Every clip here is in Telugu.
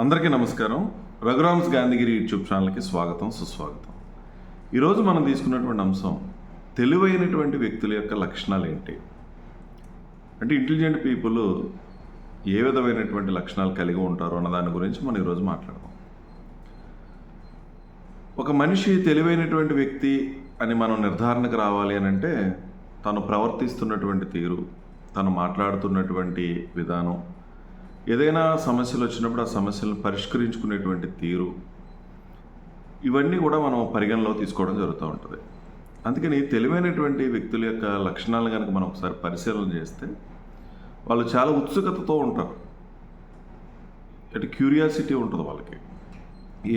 అందరికీ నమస్కారం. రఘురామ్స్ గాంధీగిరి యూట్యూబ్ ఛానల్కి స్వాగతం, సుస్వాగతం. ఈరోజు మనం తీసుకున్నటువంటి అంశం తెలివైనటువంటి వ్యక్తుల యొక్క లక్షణాలు ఏంటి, అంటే ఇంటెలిజెంట్ పీపుల్ ఏ విధమైనటువంటి లక్షణాలు కలిగి ఉంటారు అన్న దాని గురించి మనం ఈరోజు మాట్లాడదాం. ఒక మనిషి తెలివైనటువంటి వ్యక్తి అని మనం నిర్ధారణకు రావాలి అని అంటే తను ప్రవర్తిస్తున్నటువంటి తీరు, తను మాట్లాడుతున్నటువంటి విధానం, ఏదైనా సమస్యలు వచ్చినప్పుడు ఆ సమస్యలను పరిష్కరించుకునేటువంటి తీరు, ఇవన్నీ కూడా మనం పరిగణలో తీసుకోవడం జరుగుతూ ఉంటుంది. అందుకని తెలివైనటువంటి వ్యక్తుల యొక్క లక్షణాలు కనుక మనం ఒకసారి పరిశీలన చేస్తే వాళ్ళు చాలా ఉత్సుకతతో ఉంటారు, అంటే క్యూరియాసిటీ ఉంటుంది వాళ్ళకి.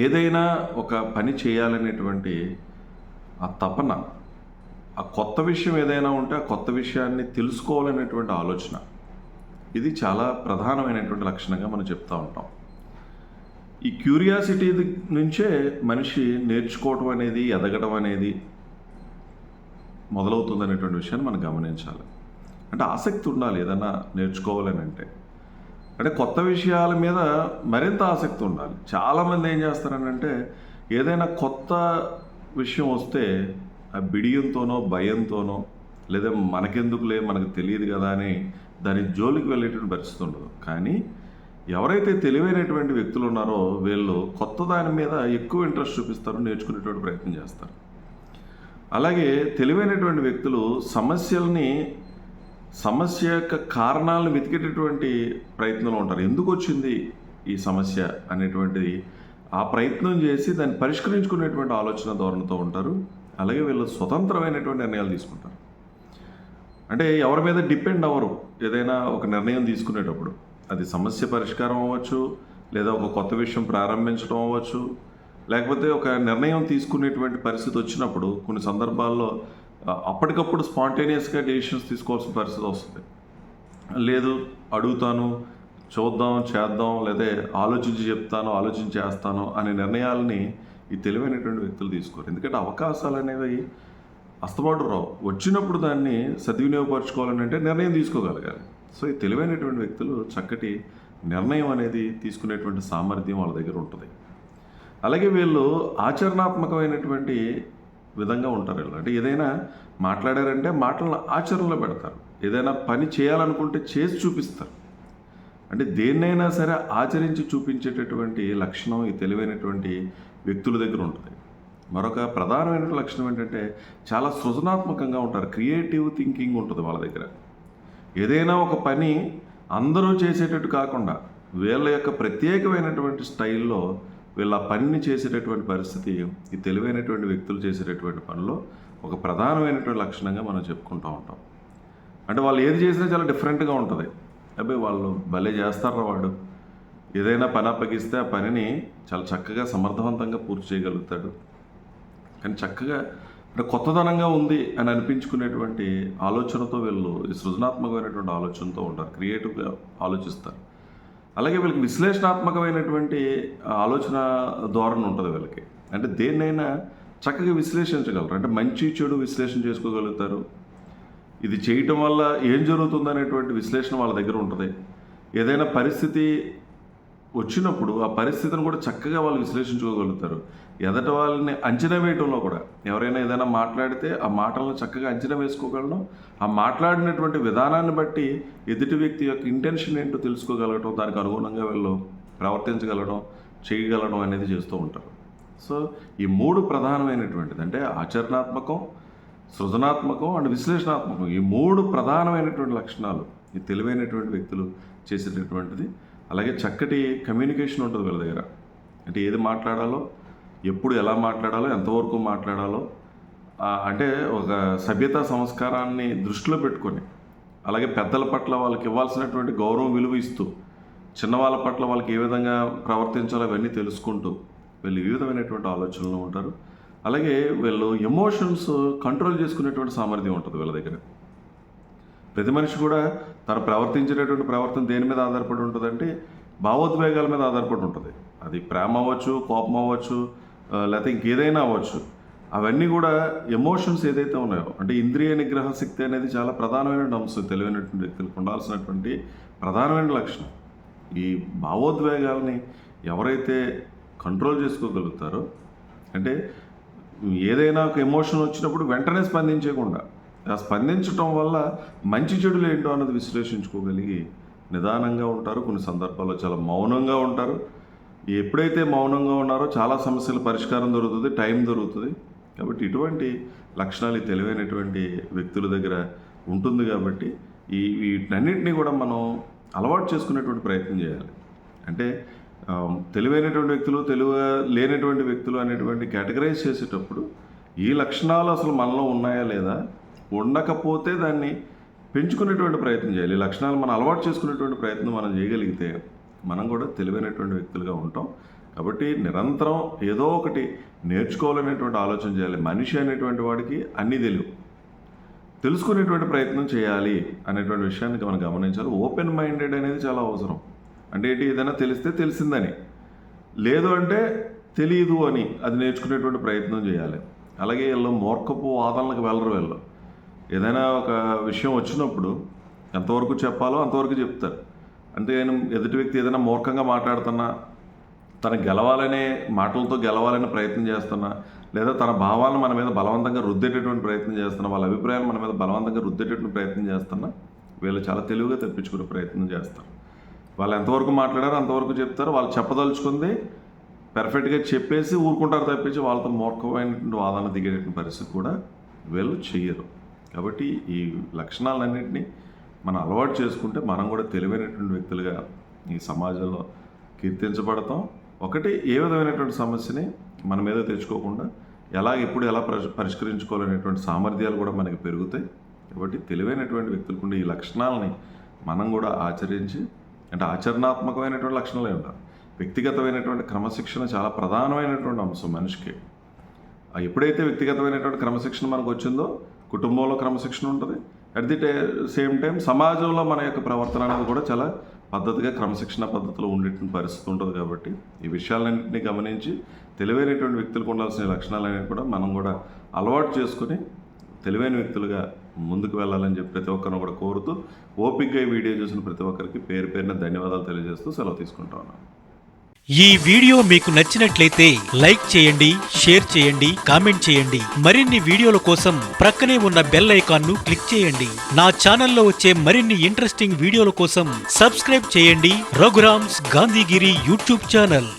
ఏదైనా ఒక పని చేయాలనేటువంటి ఆ తపన, ఆ కొత్త విషయం ఏదైనా ఉంటే ఆ కొత్త విషయాన్ని తెలుసుకోవాలనేటువంటి ఆలోచన, ఇది చాలా ప్రధానమైనటువంటి లక్షణంగా మనం చెప్తూ ఉంటాం. ఈ క్యూరియాసిటీ నుంచే మనిషి నేర్చుకోవటం అనేది, ఎదగడం అనేది మొదలవుతుంది అనేటువంటి విషయాన్ని మనం గమనించాలి. అంటే ఆసక్తి ఉండాలి ఏదైనా నేర్చుకోవాలని అంటే కొత్త విషయాల మీద మరింత ఆసక్తి ఉండాలి. చాలామంది ఏం చేస్తారనంటే ఏదైనా కొత్త విషయం వస్తే ఆ బిడియంతోనో భయంతోనో, లేదా మనకెందుకులే మనకు తెలియదు కదా అని దాని జోలికి వెళ్ళేటువంటి పరిస్థితి ఉండదు. కానీ ఎవరైతే తెలివైనటువంటి వ్యక్తులు ఉన్నారో వీళ్ళు కొత్త దాని మీద ఎక్కువ ఇంట్రెస్ట్ చూపిస్తారు, నేర్చుకునేటువంటి ప్రయత్నం చేస్తారు. అలాగే తెలివైనటువంటి వ్యక్తులు సమస్య యొక్క కారణాలను వెతికేటటువంటి ప్రయత్నంలో ఉంటారు. ఎందుకు వచ్చింది ఈ సమస్య అనేటువంటిది ఆ ప్రయత్నం చేసి దాన్ని పరిష్కరించుకునేటువంటి ఆలోచన ధోరణితో ఉంటారు. అలాగే వీళ్ళు స్వతంత్రమైనటువంటి నిర్ణయాలు తీసుకుంటారు. అంటే ఎవరి మీద డిపెండ్ అవ్వరు. ఏదైనా ఒక నిర్ణయం తీసుకునేటప్పుడు అది సమస్య పరిష్కారం అవ్వచ్చు, లేదా ఒక కొత్త విషయం ప్రారంభించడం అవ్వచ్చు, లేకపోతే ఒక నిర్ణయం తీసుకునేటువంటి పరిస్థితి వచ్చినప్పుడు కొన్ని సందర్భాల్లో అప్పటికప్పుడు స్పాంటేనియస్గా డెసిషన్స్ తీసుకోవాల్సిన పరిస్థితి వస్తుంది. లేదు అడుగుతాను, చూద్దాం, చేద్దాం, లేదా ఆలోచించి చెప్తాను, ఆలోచించి చేస్తాను అనే నిర్ణయాలని ఈ తెలివైనటువంటి వ్యక్తులు తీసుకోరు. ఎందుకంటే అవకాశాలు అనేవి అస్తమాటు రావు. వచ్చినప్పుడు దాన్ని సద్వినియోగపరచుకోవాలని అంటే నిర్ణయం తీసుకోగలగాలి. సో ఈ తెలివైనటువంటి వ్యక్తులు చక్కటి నిర్ణయం అనేది తీసుకునేటువంటి సామర్థ్యం వాళ్ళ దగ్గర ఉంటుంది. అలాగే వీళ్ళు ఆచరణాత్మకమైనటువంటి విధంగా ఉంటారు. అంటే ఏదైనా మాట్లాడారంటే మాటలను ఆచరణలో పెడతారు. ఏదైనా పని చేయాలనుకుంటే చేసి చూపిస్తారు. అంటే దేన్నైనా సరే ఆచరించి చూపించేటటువంటి లక్షణం ఈ తెలివైనటువంటి వ్యక్తుల దగ్గర ఉంటుంది. మరొక ప్రధానమైన లక్షణం ఏంటంటే చాలా సృజనాత్మకంగా ఉంటారు. క్రియేటివ్ థింకింగ్ ఉంటుంది వాళ్ళ దగ్గర. ఏదైనా ఒక పని అందరూ చేసేటట్టు కాకుండా వీళ్ళ యొక్క ప్రత్యేకమైనటువంటి స్టైల్లో వీళ్ళ పనిని చేసేటటువంటి పరిస్థితి ఈ తెలివైనటువంటి వ్యక్తులు చేసేటటువంటి పనిలో ఒక ప్రధానమైనటువంటి లక్షణంగా మనం చెప్పుకుంటూ ఉంటాం. అంటే వాళ్ళు ఏది చేసినా చాలా డిఫరెంట్గా ఉంటుంది. అబ్బాయి వాళ్ళు భలే చేస్తారా వాడు, ఏదైనా పని అప్పగిస్తే ఆ పనిని చాలా చక్కగా సమర్థవంతంగా పూర్తి చేయగలుగుతాడు. కానీ చక్కగా అంటే కొత్తదనంగా ఉంది అని అనిపించుకునేటువంటి ఆలోచనతో వీళ్ళు సృజనాత్మకమైనటువంటి ఆలోచనతో ఉంటారు, క్రియేటివ్గా ఆలోచిస్తారు. అలాగే వీళ్ళకి విశ్లేషణాత్మకమైనటువంటి ఆలోచన ధోరణి ఉంటుంది వీళ్ళకి. అంటే దేన్నైనా చక్కగా విశ్లేషించగలరు. అంటే మంచి చెడు విశ్లేషణ చేసుకోగలుగుతారు. ఇది చేయటం వల్ల ఏం జరుగుతుందనేటువంటి విశ్లేషణ వాళ్ళ దగ్గర ఉంటుంది. ఏదైనా పరిస్థితి వచ్చినప్పుడు ఆ పరిస్థితిని కూడా చక్కగా వాళ్ళు విశ్లేషించుకోగలుగుతారు. ఎదట వాళ్ళని అంచనా వేయటంలో కూడా ఎవరైనా ఏదైనా మాట్లాడితే ఆ మాటలను చక్కగా అంచనా వేసుకోగలడం, ఆ మాట్లాడినటువంటి విధానాన్ని బట్టి ఎదుటి వ్యక్తి యొక్క ఇంటెన్షన్ ఏంటో తెలుసుకోగలగడం, దానికి అనుగుణంగా వీళ్ళు ప్రవర్తించగలడం, చేయగలడం అనేది చేస్తూ ఉంటారు. సో ఈ మూడు ప్రధానమైనటువంటిది అంటే ఆచరణాత్మకం, సృజనాత్మకం అండ్ విశ్లేషణాత్మకం, ఈ మూడు ప్రధానమైనటువంటి లక్షణాలు ఈ తెలివైనటువంటి వ్యక్తులు చేసేటటువంటిది. అలాగే చక్కటి కమ్యూనికేషన్ ఉంటుంది వీళ్ళ దగ్గర. అంటే ఏది మాట్లాడాలో, ఎప్పుడు ఎలా మాట్లాడాలో, ఎంతవరకు మాట్లాడాలో, అంటే ఒక సభ్యతా సంస్కారాన్ని దృష్టిలో పెట్టుకొని, అలాగే పెద్దల పట్ల వాళ్ళకి ఇవ్వాల్సినటువంటి గౌరవం విలువ ఇస్తూ, చిన్నవాళ్ళ పట్ల వాళ్ళకి ఏ విధంగా ప్రవర్తించాలో అవన్నీ తెలుసుకుంటూ వీళ్ళు ఈ విధమైనటువంటి ఆలోచనలు ఉంటారు. అలాగే వీళ్ళు ఎమోషన్స్ కంట్రోల్ చేసుకునేటువంటి సామర్థ్యం ఉంటుంది వీళ్ళ దగ్గర. ప్రతి మనిషి కూడా తను ప్రవర్తించేటటువంటి ప్రవర్తన దేని మీద ఆధారపడి ఉంటుందంటే భావోద్వేగాల మీద ఆధారపడి ఉంటుంది. అది ప్రేమ అవ్వచ్చు, కోపం అవ్వచ్చు, లేకపోతే ఇంకేదైనా అవ్వచ్చు. అవన్నీ కూడా ఎమోషన్స్ ఏదైతే ఉన్నాయో, అంటే ఇంద్రియ నిగ్రహ శక్తి అనేది చాలా ప్రధానమైన అంశం తెలివైనటువంటి వ్యక్తులకు ఉండాల్సినటువంటి ప్రధానమైన లక్షణం. ఈ భావోద్వేగాల్ని ఎవరైతే కంట్రోల్ చేసుకోగలుగుతారో, అంటే ఏదైనా ఒక ఎమోషన్ వచ్చినప్పుడు వెంటనే స్పందించకుండా, ఆ స్పందించటం వల్ల మంచి చెడులు ఏంటో అన్నది విశ్లేషించుకోగలిగి నిదానంగా ఉంటారు. కొన్ని సందర్భాల్లో చాలా మౌనంగా ఉంటారు. ఎప్పుడైతే మౌనంగా ఉన్నారో చాలా సమస్యల పరిష్కారం దొరుకుతుంది, టైం దొరుకుతుంది. కాబట్టి ఇటువంటి లక్షణాలు ఈ తెలివైనటువంటి వ్యక్తుల దగ్గర ఉంటుంది. కాబట్టి వీటన్నిటినీ కూడా మనం అలవాటు చేసుకునేటువంటి ప్రయత్నం చేయాలి. అంటే తెలివైనటువంటి వ్యక్తులు, తెలివి లేనటువంటి వ్యక్తులు అనేటువంటి కేటగరైజ్ చేసేటప్పుడు ఈ లక్షణాలు అసలు మనలో ఉన్నాయా లేదా, ఉండకపోతే దాన్ని పెంచుకునేటువంటి ప్రయత్నం చేయాలి. ఈ లక్షణాలు మనం అలవాటు చేసుకునేటువంటి ప్రయత్నం మనం చేయగలిగితే మనం కూడా తెలివైనటువంటి వ్యక్తులుగా ఉంటాం. కాబట్టి నిరంతరం ఏదో ఒకటి నేర్చుకోవాలనేటువంటి ఆలోచన చేయాలి. మనిషి అనేటువంటి వాడికి అన్నీ తెలుసుకునేటువంటి ప్రయత్నం చేయాలి అనేటువంటి విషయాన్ని మనం గమనించాలి. ఓపెన్ మైండెడ్ అనేది చాలా అవసరం. అంటే ఏంటి, ఏదైనా తెలిస్తే తెలిసిందని, లేదు అంటే తెలియదు అని అది నేర్చుకునేటువంటి ప్రయత్నం చేయాలి. అలాగే వీళ్ళు మూర్ఖపు వాదనలకు వెళ్ళరు. ఏదైనా ఒక విషయం వచ్చినప్పుడు ఎంతవరకు చెప్పాలో అంతవరకు చెప్తారు. అంతేగాని ఎదుటి వ్యక్తి ఏదైనా మూర్ఖంగా మాట్లాడుతున్నా, తన మాటలతో గెలవాలని ప్రయత్నం చేస్తున్నా, లేదా తన భావాలను మన మీద బలవంతంగా రుద్దేటటువంటి ప్రయత్నం చేస్తున్నా, వాళ్ళ అభిప్రాయాలు మన మీద బలవంతంగా రుద్దేటటువంటి ప్రయత్నం చేస్తున్నా, వీళ్ళు చాలా తెలివిగా తప్పించుకునే ప్రయత్నం చేస్తారు. వాళ్ళు ఎంతవరకు మాట్లాడారో అంతవరకు చెప్తారు. వాళ్ళు చెప్పదలుచుకుంది పెర్ఫెక్ట్గా చెప్పేసి ఊరుకుంటారు తప్పించి వాళ్ళతో మూర్ఖమైనటువంటి వాదన దిగేటటువంటి పరిస్థితి కూడా వీళ్ళు చెయ్యరు. కాబట్టి ఈ లక్షణాలన్నింటినీ మనం అలవాటు చేసుకుంటే మనం కూడా తెలివైనటువంటి వ్యక్తులుగా ఈ సమాజంలో కీర్తించబడతాం. ఒకటి, ఏ విధమైనటువంటి సమస్యని మన మీద తెచ్చుకోకుండా ఎప్పుడు ఎలా పరిష్కరించుకోవాలనేటువంటి సామర్థ్యాలు కూడా మనకి పెరుగుతాయి. కాబట్టి తెలివైనటువంటి వ్యక్తులకు ఉండే ఈ లక్షణాలని మనం కూడా ఆచరించి, అంటే ఆచరణాత్మకమైనటువంటి లక్షణాలే ఉంటారు. వ్యక్తిగతమైనటువంటి క్రమశిక్షణ చాలా ప్రధానమైనటువంటి అంశం మనిషికి. ఎప్పుడైతే వ్యక్తిగతమైనటువంటి క్రమశిక్షణ మనకు వచ్చిందో కుటుంబంలో క్రమశిక్షణ ఉంటుంది. అట్ ది సేమ్ టైం సమాజంలో మన యొక్క ప్రవర్తన అనేది కూడా చాలా పద్ధతిగా క్రమశిక్షణ పద్ధతిలో ఉండేటువంటి పరిస్థితి ఉంటుంది. కాబట్టి ఈ విషయాలన్నింటినీ గమనించి తెలివైనటువంటి వ్యక్తులకు ఉండాల్సిన లక్షణాలనేవి కూడా మనం కూడా అలవాటు చేసుకుని తెలివైన వ్యక్తులుగా ముందుకు వెళ్ళాలని చెప్పి ప్రతి ఒక్కరిని కూడా కోరుతూ, ఓపికగా ఈ వీడియో చూసిన ప్రతి ఒక్కరికి పేరు పేరున ధన్యవాదాలు తెలియజేస్తూ సెలవు తీసుకుంటా ఉన్నాను. ఈ వీడియో మీకు నచ్చినట్లయితే లైక్ చేయండి, షేర్ చేయండి, కామెంట్ చేయండి. మరిన్ని వీడియోల కోసం ప్రక్కనే ఉన్న బెల్ ఐకాన్ ను క్లిక్ చేయండి. నా ఛానల్లో వచ్చే మరిన్ని ఇంట్రెస్టింగ్ వీడియోల కోసం సబ్స్క్రైబ్ చేయండి రఘురామ్స్ గాంధీగిరి యూట్యూబ్ ఛానల్.